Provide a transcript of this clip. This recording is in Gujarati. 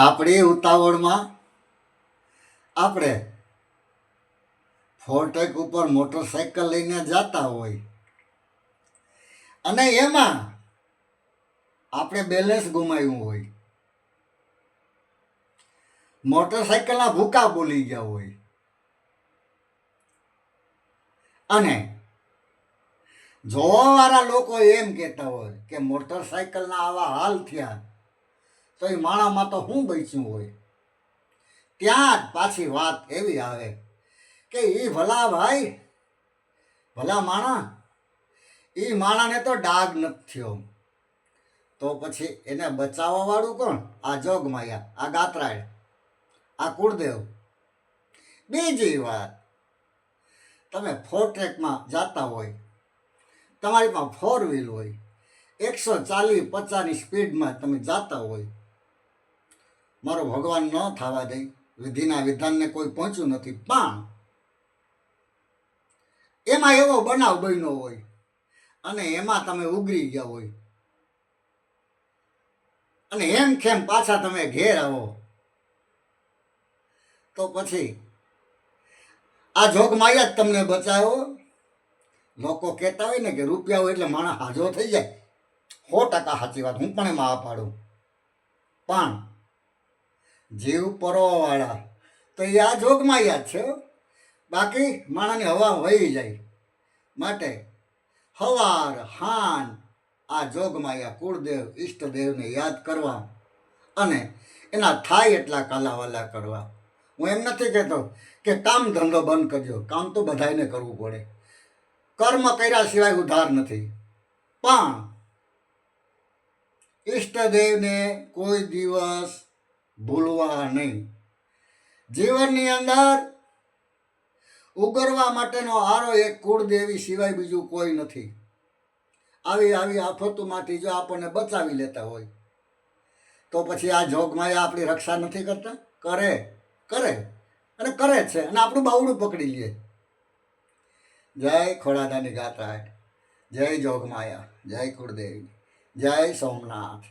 આપણી ઉતાવળમાં આપણે ફોરટેક ઉપર મોટરસાઇકલ લઈને જતા હોય અને એમાં આપણે બેલેન્સ ગુમાવ્યું હોય, મોટરસાઇકલના ભૂકા બોલી ગયા હોય અને જોવાવાળા લોકો એમ કહેતા હોય કે મોટરસાઇકલના આવા હાલ થયા તો એ માણામાં તો શું બચ્યું હોય. ત્યાં જ પાછી વાત એવી આવે કે એ ભલા ભાઈ, ભલા માણા, એ માણાને તો ડાઘ નથી થયો, તો પછી એને બચાવવા વાળું કોણ? આ જોગમાયા, આ ગાત્રાય, આ કુળદેવ. બીજી વાત, તમે ફોરટ્રેકમાં જતા હોય, તમારી પાસે 4 વ્હીલ હોય, 140-50ની સ્પીડમાં તમે જતા હોય, મારો ભગવાન ન થવા દે, વિધિના વિધાનને કોઈ પહોંચ્યું નથી, પણ એમાં એવો બનાવ બન્યો હોય અને એમાં તમે ઉગરી ગયા હોય અને એમ ખેમ પાછા તમે ઘેર આવો, તો પછી આ જોગમાયા જ તમને બચાવ્યો. લોકો કહેતા હોય ને કે રૂપિયા હોય એટલે માણસ હાજો થઈ જાય, 100% સાચી વાત, હું પણ એમાં આ પાડું. પણ જીવ પરોવાળા તો એ આ જોગમાયા જ છે, બાકી માણસની હવા વહી જાય. માટે હવાર હાન આ જોગમાયા કુળદેવ ઈષ્ટદેવને યાદ કરવા અને એના થાય એટલા કાલાવાલા કરવા. હું એમ નથી કહેતો કે કામ ધંધો બંધ કરજો, કામ તો બધાને કરવું પડે, કર્મ કર્યા સિવાય ઉધાર નથી, પણ ઈષ્ટદેવને કોઈ દિવસ ભૂલવા નહીં. જીવનની અંદર ઉગરવા માટેનો આરો એક કુળદેવી સિવાય બીજું કોઈ નથી. આવી આવી આફતોમાંથી જો આપણને બચાવી લેતા હોય તો પછી આ જોગમાયા આપણી રક્ષા નથી કરતા? કરે કરે અને કરે છે, અને આપણું બાવડું પકડી લે. જય ખોડાદાની ગાત્રાય, જય જોગમાયા, જય કુળદેવી, જય સોમનાથ.